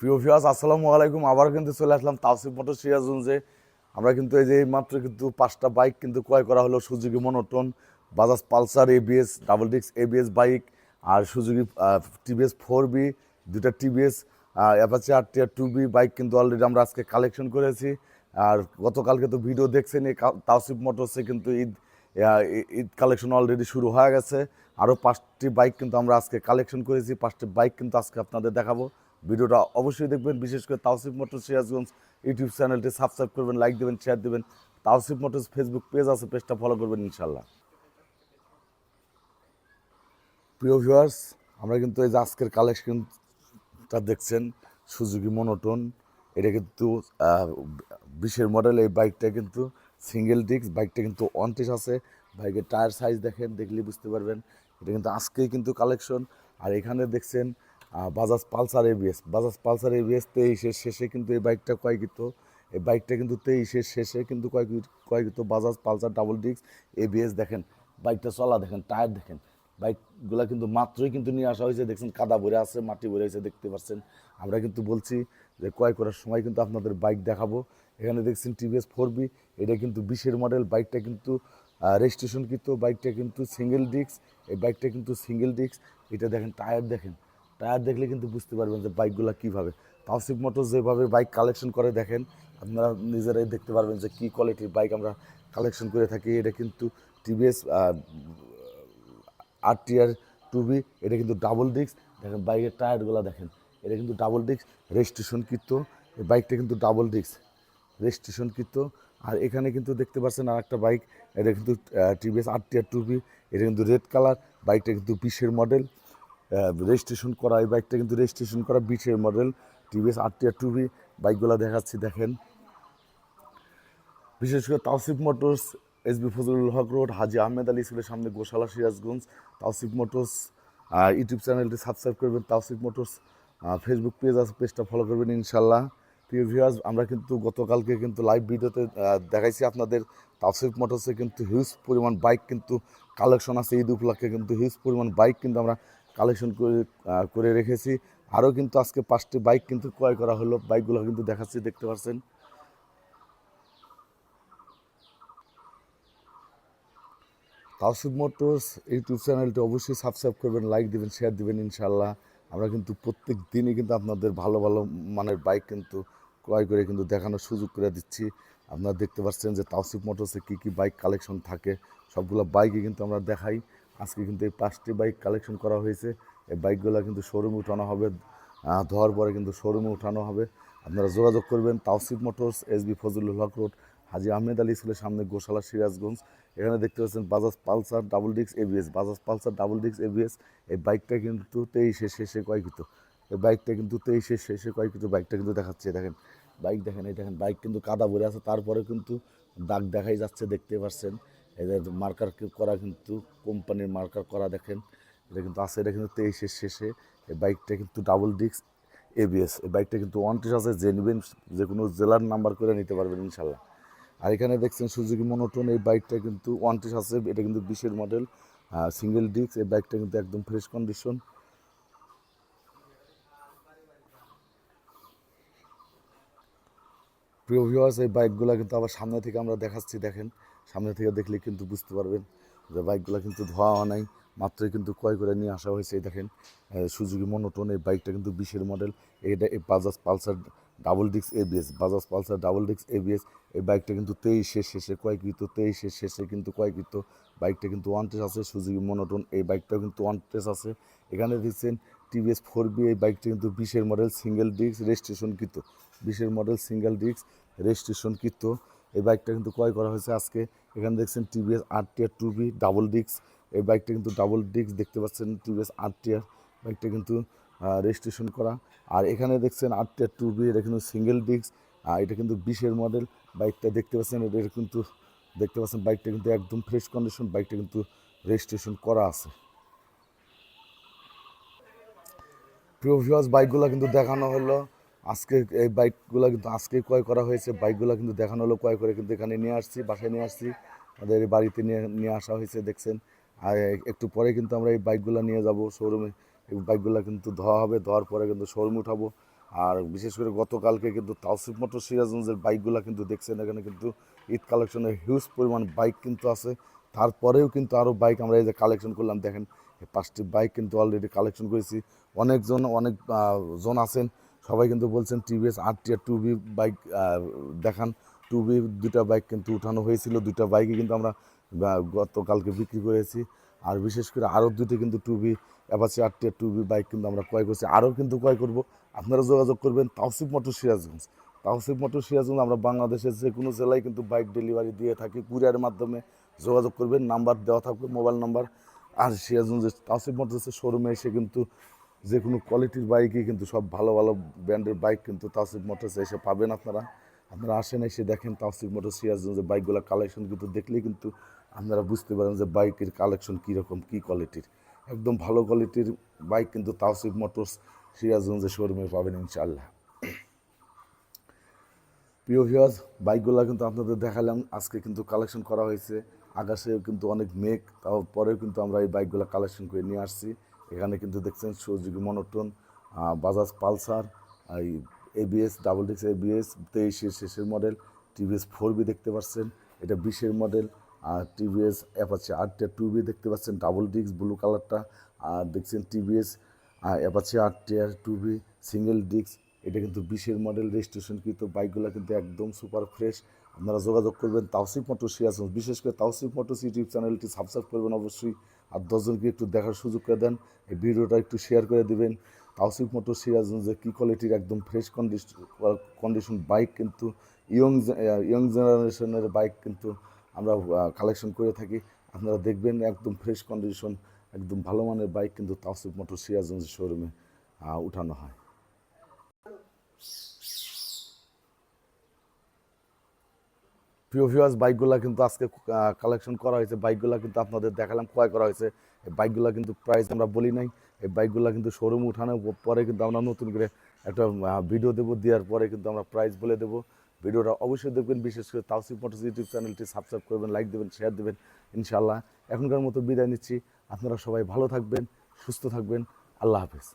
প্রিয় ভিউয়ার্স, আসসালামু আলাইকুম। আবার কিন্তু চলে আসলাম তাওসিফ মোটর সিরাজগঞ্জে। আমরা কিন্তু এই যে মাত্র কিন্তু 5টা বাইক কিন্তু ক্রয় করা হলো। Suzuki monotone, Bajaj Pulsar ABS double disc ABS bike, আর সুজুকি টিভিএস 4B, দুটা TVS Apache RTR 2B bike কিন্তু অলরেডি আমরা আজকে কালেকশন করেছি। আর গতকালকে তো ভিডিও দেখছেন, এই তাওসিফ মোটরসে কিন্তু ঈদ কালেকশন অলরেডি শুরু হয়ে গেছে। আরও 5টি বাইক কিন্তু আমরা আজকে কালেকশন করেছি। 5টি বাইক কিন্তু আজকে আপনাদের দেখাবো। ভিডিওটা অবশ্যই দেখবেন। বিশেষ করে তাওসিফ মোটর সিরাজগঞ্জ ইউটিউব চ্যানেলটি সাবস্ক্রাইব করবেন, লাইক দেবেন, শেয়ার দেবেন। তাওসিফ মোটরস ফেসবুক পেজ আছে, পেজটা ফলো করবেন ইনশাল্লাহ। প্রিয় ভিউয়ার্স, আমরা কিন্তু এই যে আজকের কালেকশনটা দেখছেন, সুজুকি মনোটন। এটা কিন্তু 20-এর মডেল। এই বাইকটা কিন্তু সিঙ্গেল ডিস্ক, বাইকটা কিন্তু 29 আছে। বাইকের টায়ার সাইজ দেখেন, দেখলে বুঝতে পারবেন। এটা কিন্তু আজকেই কিন্তু কালেকশন। আর এখানে দেখছেন Bajaj Pulsar ABS, Bajaj Pulsar ABS 23-এর শেষে কিন্তু এই বাইকটা ক্রয়কৃত। এই বাইকটা কিন্তু 23-এর শেষে কিন্তু ক্রয়কৃত Bajaj Pulsar double disc ABS. দেখেন বাইকটা চলা, দেখেন টায়ার দেখেন। বাইকগুলা কিন্তু মাত্রই কিন্তু নিয়ে আসা হয়েছে। দেখছেন কাদা ভরে আছে, মাটি ভরে আছে, দেখতে পাচ্ছেন। আমরা কিন্তু বলছি যে ক্রয় করার সময় কিন্তু আপনাদের বাইক দেখাবো। এখানে দেখছেন টিভিএস 4B, এটা কিন্তু 20-এর মডেল। বাইকটা কিন্তু রেজিস্ট্রেশনকৃত। বাইকটা কিন্তু সিঙ্গেল ডিস্ক। এই বাইকটা কিন্তু সিঙ্গেল ডিস্ক। এটা দেখেন টায়ার দেখেন। টায়ার দেখলে কিন্তু বুঝতে পারবেন যে বাইকগুলো কীভাবে। তাওসিফ মোটরস যেভাবে বাইক কালেকশন করে দেখেন, আপনারা নিজেরাই দেখতে পারবেন যে কী কোয়ালিটির বাইক আমরা কালেকশন করে থাকি। এটা কিন্তু টিভিএস আরটিআর 2B, এটা কিন্তু ডাবল ডিস্ক। দেখেন বাইকের টায়ারগুলো দেখেন, এটা কিন্তু ডাবল ডিস্ক রেজিস্ট্রেশনকৃত। এই বাইকটা কিন্তু ডাবল ডিস্ক রেজিস্ট্রেশনকৃত। আর এখানে কিন্তু দেখতে পাচ্ছেন আর একটা বাইক, এটা কিন্তু টিভিএস আরটিআর 2B, এটা কিন্তু রেড কালার। বাইকটা কিন্তু 20-এর মডেল, রেজিস্ট্রেশন করা। এই বাইকটা কিন্তু রেজিস্ট্রেশন করা 20-এর মডেল টিভিএস আরটিআর 2B। বাইকগুলো দেখাচ্ছি দেখেন। বিশেষ করে তাওসিফ মোটরস, এসবি ফজলুল হক রোড, হাজি আহমেদ আলী স্কুলের সামনে, গোশালা, সিরাজগঞ্জ। তাওসিফ মোটরস ইউটিউব চ্যানেলটি সাবস্ক্রাইব করবেন। তাওসিফ মোটরস ফেসবুক পেজ আছে, পেজটা ফলো করবেন ইনশাল্লাহ। প্রিয় ভিউয়ার্স, আমরা কিন্তু গতকালকে কিন্তু লাইভ ভিডিওতে দেখাইছি আপনাদের তাওসিফ মোটরসে কিন্তু হিউজ পরিমাণ বাইক কিন্তু কালেকশন আছে। ঈদ উপলক্ষে কিন্তু হিউজ পরিমাণ বাইক কিন্তু আমরা কালেকশন করে রেখেছি। আরও কিন্তু আজকে 5টি বাইক কিন্তু ক্রয় করা হলো। বাইকগুলো কিন্তু দেখাচ্ছি, দেখতে পাচ্ছেন। তাওসিফ মোটরস ইউটিউব চ্যানেলটি অবশ্যই সাবস্ক্রাইব করবেন, লাইক দিবেন, শেয়ার দিবেন ইনশাল্লাহ। আমরা কিন্তু প্রত্যেক দিনই কিন্তু আপনাদের ভালো ভালো মানের বাইক কিন্তু ক্রয় করে কিন্তু দেখানোর সুযোগ করে দিচ্ছি। আপনারা দেখতে পাচ্ছেন যে তাওসিফ মোটরসে কী কী বাইক কালেকশন থাকে, সবগুলো বাইকই কিন্তু আমরা দেখাই। আজকে কিন্তু এই 5টি বাইক কালেকশন করা হয়েছে। এই বাইকগুলো কিন্তু শোরুমে উঠানো হবে, ধোয়ার পরে কিন্তু শোরুমে উঠানো হবে। আপনারা যোগাযোগ করবেন তাওসিফ মোটরস, এসবি ফজলুল হক রোড, হাজি আহমেদ আলী স্কুলের সামনে, গোশালা, সিরাজগঞ্জ। এখানে দেখতে পাচ্ছেন Bajaj Pulsar double disc ABS, Bajaj Pulsar double disc ABS. এই বাইকটা কিন্তু 23-এর শেষে ক্রয়কৃত। এই বাইকটা কিন্তু 23-এর শেষে ক্রয়কৃত। বাইকটা কিন্তু দেখাচ্ছে, দেখেন বাইক দেখেন, এই দেখেন বাইক কিন্তু কাদা ভরে আছে, তারপরে কিন্তু দাগ দেখাই যাচ্ছে, দেখতে পাচ্ছেন। এদের মার্কার করা, কিন্তু কোম্পানির মার্কার করা দেখেন। এটা কিন্তু আছে, এটা কিন্তু 23-এর শেষে। এই বাইকটা কিন্তু ডাবল ডিস্ক এবিএস। এই বাইকটা কিন্তু 29 আছে, যে নেবেন যে কোনো জেলার নাম্বার করে নিতে পারবেন ইনশাল্লাহ। আর এখানে দেখছেন সুজুকি মনোটন, এই বাইকটা কিন্তু 29 আছে, এটা কিন্তু 20-এর মডেল, সিঙ্গেল ডিস্ক। এই বাইকটা কিন্তু একদম ফ্রেশ কন্ডিশন। প্রিয় ভিউয়ার্স, এই বাইকগুলো কিন্তু আবার সামনে থেকে আমরা দেখাচ্ছি, দেখেন। সামনে থেকে দেখলে কিন্তু বুঝতে পারবেন যে বাইকগুলো কিন্তু ধোয়া নাই, মাত্রই কিন্তু ক্রয় করে নিয়ে আসা হয়েছে। এই দেখেন সুজুকি মনোটন, এই বাইকটা কিন্তু 20-এর মডেল। এটা এই Bajaj Pulsar double disc ABS, Bajaj Pulsar double disc ABS. এই বাইকটা কিন্তু 23-এর শেষে ক্রয়কৃত, 23-এর শেষে কিন্তু ক্রয়কৃত। বাইকটা কিন্তু 29 আছে, সুজুকি মনোটন। এই বাইকটাও কিন্তু 29 আছে। এখানে দিচ্ছেন টিভিএস 4B, এই বাইকটা কিন্তু 20-এর মডেল, সিঙ্গেল ডিস্ক রেজিস্ট্রেশনকৃত। 20-এর মডেল সিঙ্গেল ডিস্ক রেজিস্ট্রেশনকৃত। এই বাইকটা কিন্তু ক্রয় করা হয়েছে আজকে। এখানে দেখছেন TVS RTR 2B double disc. এই বাইকটা কিন্তু ডাবল ডিস্ক, দেখতে পাচ্ছেন টিভিএস আরটিআর। বাইকটা কিন্তু রেজিস্ট্রেশন করা। আর এখানে দেখছেন আরটিআর 2B, এটা কিন্তু সিঙ্গেল ডিস্ক। এটা কিন্তু 20-এর মডেল। বাইকটা দেখতে পাচ্ছেন, এটা কিন্তু দেখতে পাচ্ছেন বাইকটা কিন্তু একদম ফ্রেশ কন্ডিশন। বাইকটা কিন্তু রেজিস্ট্রেশন করা আছে। প্রিয় ভিউয়ার্স, বাইকগুলো কিন্তু দেখানো হলো আজকে। এই বাইকগুলো কিন্তু আজকে ক্রয় করা হয়েছে। বাইকগুলো কিন্তু দেখানো হলো, ক্রয় করে কিন্তু এখানে নিয়ে আসছি, বাসায় নিয়ে আসছি, আমাদের এই বাড়িতে নিয়ে নিয়ে আসা হয়েছে, দেখছেন। আর একটু পরে কিন্তু আমরা এই বাইকগুলো নিয়ে যাব শোরুমে। এই বাইকগুলো কিন্তু ধোয়া হবে, ধোয়ার পরে কিন্তু শোরুমে উঠাবো। আর বিশেষ করে গতকালকে কিন্তু তাওসিফ মোটর সিরাজগঞ্জের বাইকগুলো কিন্তু দেখছেন, এখানে কিন্তু ঈদ কালেকশনের হিউজ পরিমাণ বাইক কিন্তু আছে। তারপরেও কিন্তু আরও বাইক আমরা এই যে কালেকশন করলাম, দেখেন এই 5টি বাইক কিন্তু অলরেডি কালেকশন করেছি। অনেক জন আছেন, সবাই কিন্তু বলছেন টিভিএস আর টু বি বাইক দেখান। টু বি দুটা বাইক কিন্তু উঠানো হয়েছিল, দুটা বাইকই কিন্তু আমরা গতকালকে বিক্রি করেছি। আর বিশেষ করে আরও দুটো কিন্তু টু বি অ্যাপাচি আর টু বি বাইক কিন্তু আমরা ক্রয় করছি, আরও কিন্তু ক্রয় করব। আপনারা যোগাযোগ করবেন তাওসিফ মোটর সিরাজগঞ্জ। তাওসিফ মোটর সিরাজগঞ্জ আমরা বাংলাদেশের যে কোনো জেলায় কিন্তু বাইক ডেলিভারি দিয়ে থাকি, কুরিয়ারের মাধ্যমে যোগাযোগ করবেন, নাম্বার দেওয়া থাকবে, মোবাইল নাম্বার। আর সিরাজগঞ্জের তাওসিফ মোটরসের শোরুমে এসে কিন্তু যে কোনো কোয়ালিটির বাইকই কিন্তু সব ভালো ভালো ব্র্যান্ডের বাইক কিন্তু তাওসিফ মোটরসে এসে পাবেন। আপনারা আসেন, এসে দেখেন তাওসিফ মোটর সিরাজগঞ্জের বাইকগুলো কালেকশন কিন্তু দেখলেই কিন্তু আপনারা বুঝতে পারেন যে বাইকের কালেকশন কীরকম, কী কোয়ালিটির। একদম ভালো কোয়ালিটির বাইক কিন্তু তাওসিফ মোটরস সিরাজগঞ্জের শোরুমে পাবেন ইনশাআল্লাহ। প্রিয় ভিউয়ার্স, বাইকগুলো কিন্তু আপনাদের দেখালাম, আজকে কিন্তু কালেকশন করা হয়েছে। আকাশে কিন্তু অনেক মেঘ, তারপরেও কিন্তু আমরা এই বাইকগুলো কালেকশন করে নিয়ে আসছি। এখানে কিন্তু দেখছেন সুজুকি মনোটন, বাজাজ পালসার, এই এবিএস ডাবল ডিক্স এবিএস 23-এর শেষের মডেল, টিভিএস 4বি দেখতে পাচ্ছেন, এটা 20-এর মডেল। আর টিভিএস অ্যাপাচি আর টু বি দেখতে পাচ্ছেন ডাবল ডিক্স ব্লু কালারটা। আর দেখছেন টিভিএস অ্যাপাচি আর টু বি সিঙ্গেল ডিক্স, এটা কিন্তু 20-এর মডেল রেজিস্ট্রেশন, কিন্তু বাইকগুলো কিন্তু একদম সুপার ফ্রেশ। আপনারা যোগাযোগ করবেন তাওসিফ মোটর সিরাজগঞ্জ। বিশেষ করে তাওসিফ মোটরস ইউটিউব চ্যানেলটি সাবস্ক্রাইব করবেন অবশ্যই, আর 10জনকে একটু দেখার সুযোগ করে দেন, এই ভিডিওটা একটু শেয়ার করে দিবেন। তাওসিফ মোটর সিরাজগঞ্জে কী কোয়ালিটির একদম ফ্রেশ কন্ডিশন বাইক কিন্তু ইয়ং জেনারেশনের বাইক কিন্তু আমরা কালেকশন করে থাকি। আপনারা দেখবেন একদম ফ্রেশ কন্ডিশন, একদম ভালো মানের বাইক কিন্তু তাওসিফ মোটর সিরাজগঞ্জের শোরুমে উঠানো হয়। প্রিয় ভিউয়ার্স, বাইকগুলো কিন্তু আজকে কালেকশন করা হয়েছে, বাইকগুলো কিন্তু আপনাদের দেখালাম, ক্রয় করা হয়েছে। এই বাইকগুলো কিন্তু প্রাইস আমরা বলি নাই, এই বাইকগুলো কিন্তু শোরুম উঠানোর পরে কিন্তু আমরা নতুন করে একটা ভিডিও দেবো, দেওয়ার পরে কিন্তু আমরা প্রাইস বলে দেবো। ভিডিওটা অবশ্যই দেখবেন, বিশেষ করে তাওসিফ মোটরস ইউটিউব চ্যানেলটি সাবস্ক্রাইব করবেন, লাইক দেবেন, শেয়ার দেবেন ইনশাআল্লাহ। এখনকার মতো বিদায় নিচ্ছি, আপনারা সবাই ভালো থাকবেন, সুস্থ থাকবেন, আল্লাহ হাফেজ।